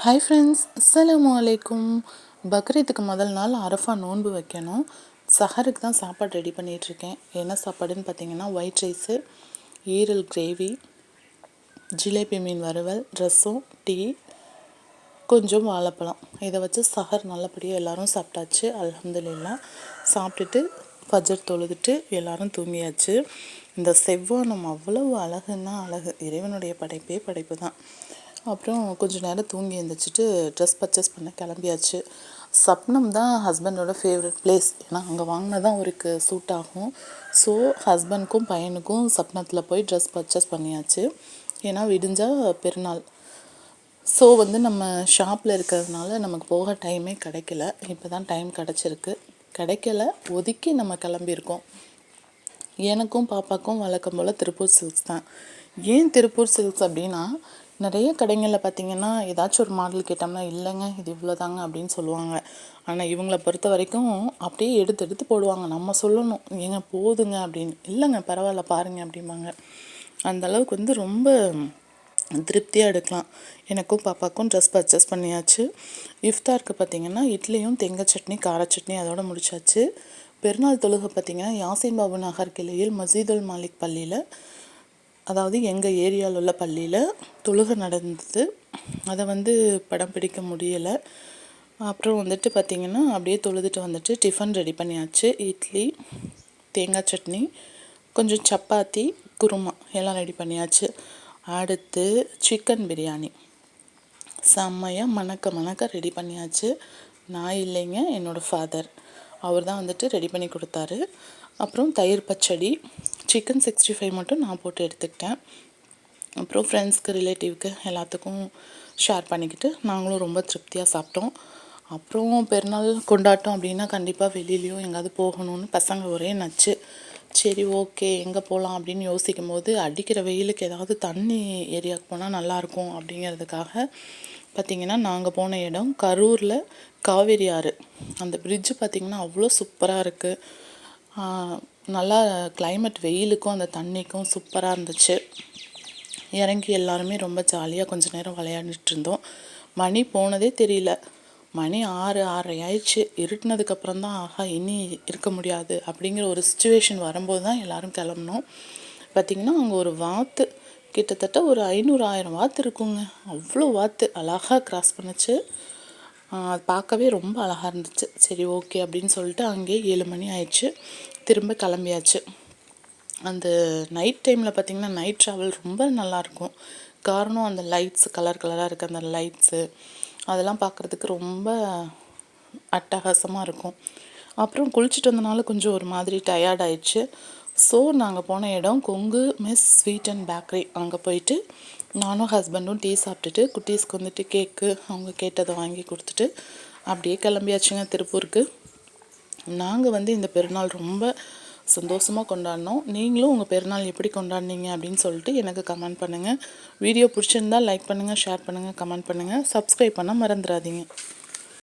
Hi friends, அஸ்ஸலாமு அலைக்கும். பக்ரீத்துக்கு முதல் நாள் அரஃபா நோன்பு வைக்கணும். சஹருக்கு தான் சாப்பாடு ரெடி பண்ணிகிட்ருக்கேன். என்ன சாப்பாடுன்னு பார்த்தீங்கன்னா, ஒயிட் ரைஸு, ஈரல் கிரேவி, ஜிலேபி மீன் வறுவல், ரசம், டீ, கொஞ்சம் வாழைப்பழம். இதை வச்சு சஹர் நல்லபடியாக எல்லோரும் சாப்பிட்டாச்சு. அல்ஹம்துலில்லாஹ். சாப்பிட்டுட்டு ஃபஜர் தொழுதுட்டு எல்லோரும் தூங்கியாச்சு. இந்த செவ்வானம் அவ்வளவு அழகுன்னா அழகு, இறைவனுடைய படைப்பே படைப்பு தான். அப்புறம் கொஞ்சம் நேரம் தூங்கி எழுந்திரிச்சிட்டு ட்ரெஸ் பர்ச்சேஸ் பண்ண கிளம்பியாச்சு. சப்னம் தான் ஹஸ்பண்டோட ஃபேவரட் பிளேஸ். ஏன்னா அங்கே வாங்கினா தான் அவருக்கு சூட் ஆகும். ஸோ ஹஸ்பண்டுக்கும் பையனுக்கும் சப்னத்தில் போய் ட்ரெஸ் பர்ச்சேஸ் பண்ணியாச்சு. ஏன்னா விடிஞ்சால் பெருநாள். ஸோ நம்ம ஷாப்பில் இருக்கிறதுனால நமக்கு போக டைமே கிடைக்கல. இப்போ தான் டைம் கிடச்சிருக்கு. கிடைக்கல, ஒதுக்கி நம்ம கிளம்பியிருக்கோம். எனக்கும் பாப்பாக்கும் வழக்கம் போல் திருப்பூர் சில்க்ஸ் தான். ஏன் திருப்பூர் சில்க்ஸ் அப்படின்னா, நிறைய கடைகளில் பார்த்திங்கன்னா ஏதாச்சும் ஒரு மாடல் கேட்டோம்னா இல்லைங்க இது இவ்வளோதாங்க அப்படின்னு சொல்லுவாங்க. ஆனால் இவங்கள பொறுத்த வரைக்கும் அப்படியே எடுத்து போடுவாங்க. நம்ம சொல்லணும் ஏங்க போதுங்க அப்படின்னு, இல்லைங்க பரவாயில்ல பாருங்கள் அப்படிம்பாங்க. அந்தளவுக்கு ரொம்ப திருப்தியாக எடுக்கலாம். எனக்கும் பாப்பாக்கும் ட்ரெஸ் பர்ச்சேஸ் பண்ணியாச்சு. இஃப்தாருக்கு பார்த்திங்கன்னா இட்லியும் தேங்காய் சட்னி, கார சட்னி அதோடு முடிச்சாச்சு. பெருநாள் தொழுகை பார்த்திங்கன்னா யாசின் பாபு நகர் கிளையில் மஸ்ஜிதுல் மாலிக் பள்ளியில், அதாவது எங்கள் ஏரியாவில் உள்ள பள்ளியில் தொழுகை நடந்தது. அதை படம் பிடிக்க முடியலை. அப்புறம் பார்த்திங்கன்னா அப்படியே தொழுதுட்டு டிஃபன் ரெடி பண்ணியாச்சு. இட்லி, தேங்காய் சட்னி, கொஞ்சம் சப்பாத்தி, குருமா எல்லாம் ரெடி பண்ணியாச்சு. அடுத்து சிக்கன் பிரியாணி செம்மையாக மணக்க ரெடி பண்ணியாச்சு. நான் இல்லைங்க, என்னோடய ஃபாதர், அவர் தான் ரெடி பண்ணி கொடுத்தாரு. அப்புறம் தயிர் பச்சடி, சிக்கன் 65 மட்டும் நான் போட்டு எடுத்துக்கிட்டேன். அப்புறம் ஃப்ரெண்ட்ஸ்க்கு, ரிலேட்டிவ்க்கு எல்லாத்துக்கும் ஷேர் பண்ணிக்கிட்டு நாங்களும் ரொம்ப திருப்தியாக சாப்பிட்டோம். அப்புறம் பெருநாள் கொண்டாட்டம் அப்படின்னா கண்டிப்பாக வெளியிலையும் எங்கேயாவது போகணும்னு பசங்க ஒரே நச்சு. சரி ஓகே எங்கே போகலாம் அப்படின்னு யோசிக்கும் போது அடிக்கிற வெயிலுக்கு ஏதாவது தண்ணி ஏரியாவுக்கு போனால் நல்லாயிருக்கும் அப்படிங்கிறதுக்காக பார்த்திங்கன்னா நாங்கள் போன இடம் கரூரில் காவேரி ஆறு. அந்த பிரிட்ஜு பார்த்திங்கன்னா அவ்வளோ சூப்பராக இருக்குது. நல்லா கிளைமேட், வெயிலுக்கும் அந்த தண்ணிக்கும் சூப்பராக இருந்துச்சு. இறங்கி எல்லாருமே ரொம்ப ஜாலியாக கொஞ்சம் நேரம் விளையாண்டுட்டு இருந்தோம். மணி போனதே தெரியல. மணி 6:30 ஆயிடுச்சு. இருட்டினதுக்கப்புறம் தான் ஆஹா இனி இருக்க முடியாது அப்படிங்கிற ஒரு சுச்சுவேஷன் வரும்போது தான் எல்லோரும் கிளம்புனோம். பார்த்திங்கன்னா அங்கே ஒரு வாத்து கிட்டத்தட்ட ஒரு 500-1000 வாத்து இருக்குங்க. அவ்வளோ வாத்து அழகாக கிராஸ் பண்ணுச்சு. அது பார்க்கவே ரொம்ப அழகாக இருந்துச்சு. சரி ஓகே அப்படின்னு சொல்லிட்டு அங்கேயே 7 மணி ஆயிடுச்சு. திரும்ப கிளம்பியாச்சு. அந்த நைட் டைமில் பார்த்திங்கன்னா நைட் ட்ராவல் ரொம்ப நல்லாயிருக்கும். காரணம் அந்த லைட்ஸ், கலர் கலராக இருக்க அந்த லைட்ஸு அதெல்லாம் பார்க்குறதுக்கு ரொம்ப அட்டகாசமாக இருக்கும். அப்புறம் குளிச்சுட்டு வந்தனால கொஞ்சம் ஒரு மாதிரி டயர்ட் ஆயிடுச்சு. ஸோ நாங்கள் போன இடம் Kongu mess sweet and bakery. அங்கே போயிட்டு நானும் ஹஸ்பண்டும் டீ சாப்பிட்டுட்டு குட்டீஸ்க்கு கேக்கு அவங்க கேட்டதை வாங்கி கொடுத்துட்டு அப்படியே கிளம்பியாச்சுங்க திருப்பூருக்கு. நாங்கள் இந்த பெருநாள் ரொம்ப சந்தோஷமாக கொண்டாடினோம். நீங்களும் உங்கள் பெருநாள் எப்படி கொண்டாடினீங்க அப்படின்னு சொல்லிட்டு எனக்கு கமெண்ட் பண்ணுங்கள். வீடியோ பிடிச்சிருந்தால் லைக் பண்ணுங்கள், ஷேர் பண்ணுங்கள், கமெண்ட் பண்ணுங்கள். சப்ஸ்கிரைப் பண்ண மறந்துடாதீங்க.